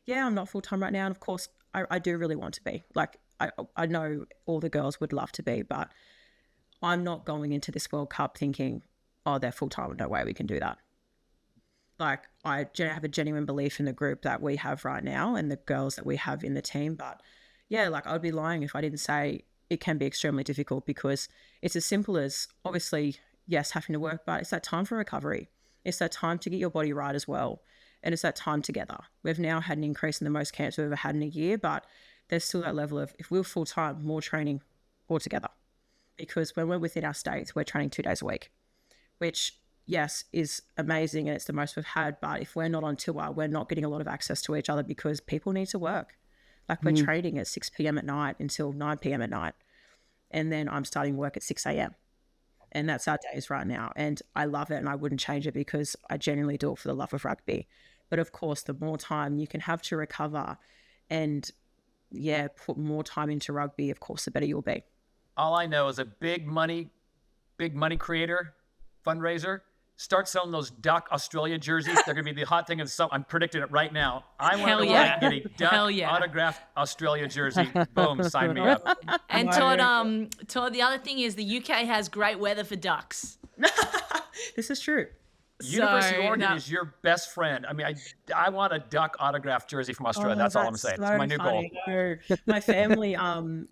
yeah, I'm not full-time right now. And of course, I do really want to be. Like, I know all the girls would love to be, but I'm not going into this World Cup thinking, oh, they're full-time, no way we can do that. Like, I have a genuine belief in the group that we have right now and the girls that we have in the team. But yeah, like, I would be lying if I didn't say it can be extremely difficult, because it's as simple as, obviously, yes, having to work, but it's that time for recovery. It's that time to get your body right as well. And it's that time together. We've now had an increase in the most camps we've ever had in a year, but there's still that level of, if we were full-time, more training altogether. Because when we're within our states, we're training 2 days a week, which, yes, is amazing, and it's the most we've had. But if we're not on tour, we're not getting a lot of access to each other, because people need to work. Like, we're training at 6 p.m. at night until 9 p.m. at night. And then I'm starting work at 6 a.m. And that's our days right now. And I love it, and I wouldn't change it, because I genuinely do it for the love of rugby. But of course, the more time you can have to recover and, yeah, put more time into rugby, of course, the better you'll be. All I know is a big money creator, fundraiser, start selling those Duck Australia jerseys. They're going to be the hot thing of summer. I'm predicting it right now. I want to get a Duck autographed Australia jersey. Boom, sign me up. And Todd, the other thing is the UK has great weather for ducks. This is true. University of Oregon is your best friend. I mean, I want a Duck autographed jersey from Australia. That's all I'm saying. It's my new goal. My family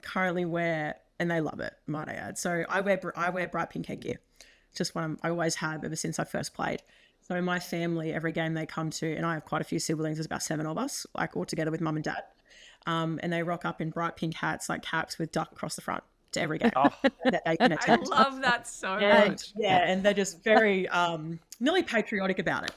currently wear, and they love it, might I add. So I wear bright pink headgear. Just one I always have ever since I first played. So my family, every game they come to, and I have quite a few siblings, there's about 7 of us, like, all together with mum and dad. And they rock up in bright pink hats, like caps with duck across the front, to every game that they can attend. I love that so much. Yeah, and they're just very nearly patriotic about it.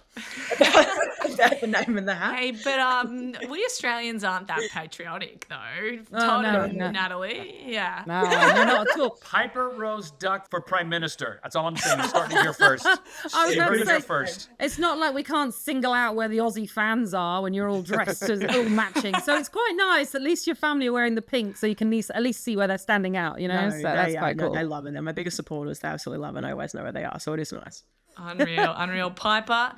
About the name and the hat. Hey, but we Australians aren't that patriotic, though. Todd and Natalie, yeah. No, not at all. Piper Rose Duck for Prime Minister. That's all I'm saying. You're starting to hear first. I was going to say, first. It's not like we can't single out where the Aussie fans are when you're all dressed, all matching. So it's quite nice. At least your family are wearing the pink, so you can at least see where they're standing out, you know? So that's quite cool. They love it. They're my biggest supporters. They absolutely love it. I always know where they are, so it is nice. Unreal. Piper,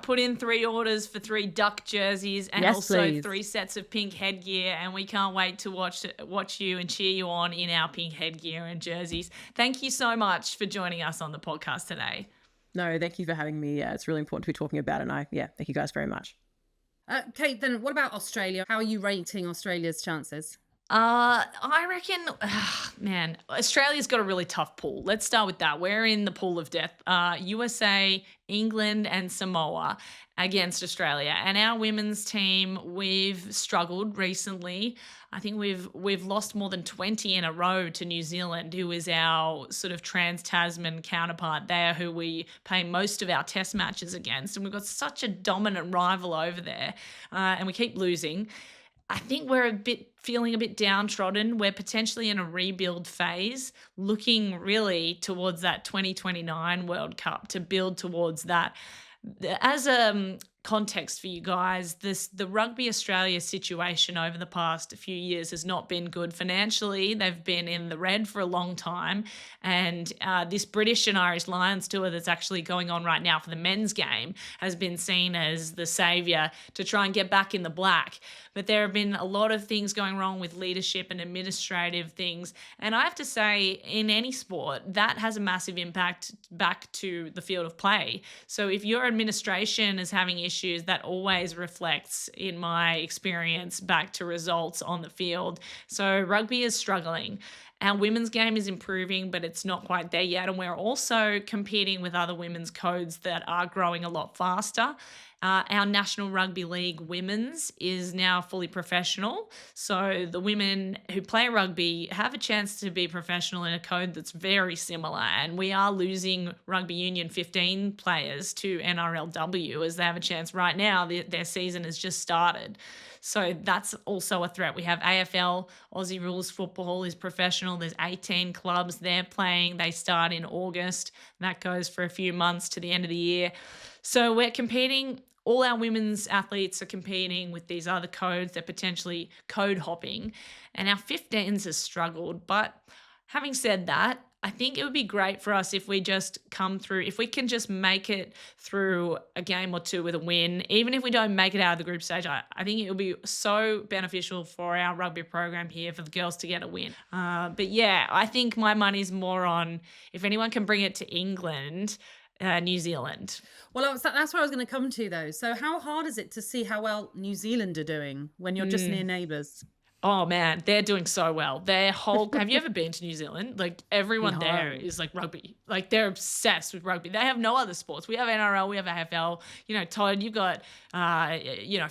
put in 3 orders for 3 duck jerseys and please. 3 sets of pink headgear, and we can't wait to watch you and cheer you on in our pink headgear and jerseys. Thank you so much for joining us on the podcast today. No, thank you for having me. Yeah, it's really important to be talking about it, and thank you guys very much. Kate, then what about Australia? How are you rating Australia's chances? I reckon, man, Australia's got a really tough pool. Let's start with that. We're in the pool of death. USA, England, and Samoa against Australia. And our women's team, we've struggled recently. I think we've lost more than 20 in a row to New Zealand, who is our sort of trans-Tasman counterpart. They are who we play most of our test matches against. And we've got such a dominant rival over there. And we keep losing. I think we're feeling a bit downtrodden. We're potentially in a rebuild phase, looking really towards that 2029 World Cup to build towards that. As a context for you guys, the Rugby Australia situation over the past few years has not been good financially. They've been in the red for a long time, and this British and Irish Lions tour that's actually going on right now for the men's game has been seen as the saviour to try and get back in the black. But there have been a lot of things going wrong with leadership and administrative things, and I have to say, in any sport, that has a massive impact back to the field of play. So if your administration is having issues, that always reflects, in my experience, back to results on the field. So rugby is struggling. Our women's game is improving, but it's not quite there yet. And we're also competing with other women's codes that are growing a lot faster. Our National Rugby League women's is now fully professional. So the women who play rugby have a chance to be professional in a code that's very similar. And we are losing Rugby Union 15 players to NRLW as they have a chance right now. Their season has just started. So that's also a threat. We have AFL, Aussie Rules Football is professional. There's 18 clubs they're playing. They start in August. That goes for a few months to the end of the year. So we're competing. All our women's athletes are competing with these other codes. They're potentially code hopping. And our 15s has struggled. But having said that, I think it would be great for us if we just come through, if we can just make it through a game or two with a win, even if we don't make it out of the group stage. I think it would be so beneficial for our rugby program here for the girls to get a win. But yeah, I think my money's more on if anyone can bring it to England, New Zealand. Well, that's where I was going to come to, though. So how hard is it to see how well New Zealand are doing when you're just near neighbours? Oh man, they're doing so well. Their whole have you ever been to New Zealand? Like everyone there is like rugby. Like they're obsessed with rugby. They have no other sports. We have NRL, we have AFL. You know, Todd, you've got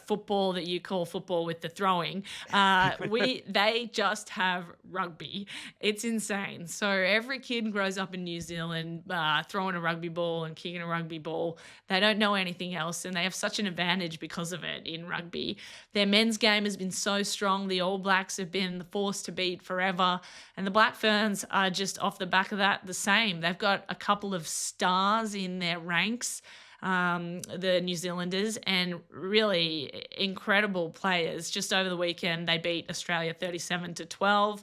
football that you call football with the throwing. They just have rugby. It's insane. So every kid grows up in New Zealand throwing a rugby ball and kicking a rugby ball. They don't know anything else, and they have such an advantage because of it in rugby. Their men's game has been so strong. The All Blacks have been the force to beat forever, and the Black Ferns are just off the back of that the same. They've got a couple of stars in their ranks, the New Zealanders, and really incredible players. Just over the weekend, they beat Australia 37-12.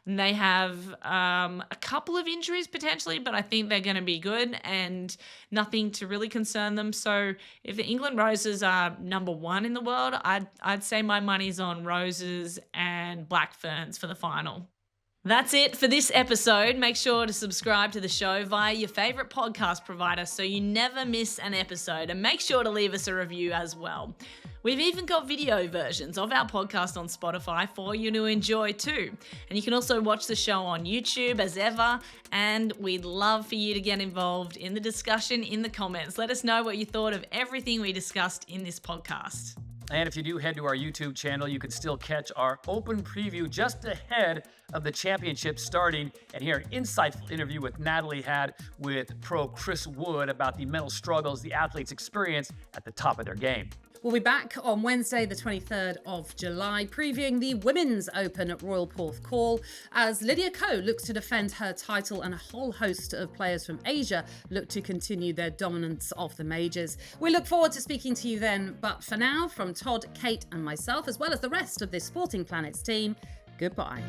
And they have a couple of injuries potentially, but I think they're going to be good and nothing to really concern them. So if the England Roses are number one in the world, I'd say my money's on Roses and Black Ferns for the final. That's it for this episode. Make sure to subscribe to the show via your favourite podcast provider so you never miss an episode, and make sure to leave us a review as well. We've even got video versions of our podcast on Spotify for you to enjoy too. And you can also watch the show on YouTube as ever, and we'd love for you to get involved in the discussion in the comments. Let us know what you thought of everything we discussed in this podcast. And if you do head to our YouTube channel, you can still catch our open preview just ahead of the championship starting and hear an insightful interview with Natalie had with pro Chris Wood about the mental struggles the athletes experience at the top of their game. We'll be back on Wednesday, the 23rd of July, previewing the Women's Open at Royal Porthcawl as Lydia Ko looks to defend her title and a whole host of players from Asia look to continue their dominance of the majors. We look forward to speaking to you then, but for now, from Todd, Kate and myself, as well as the rest of this Sporting Planets team, goodbye.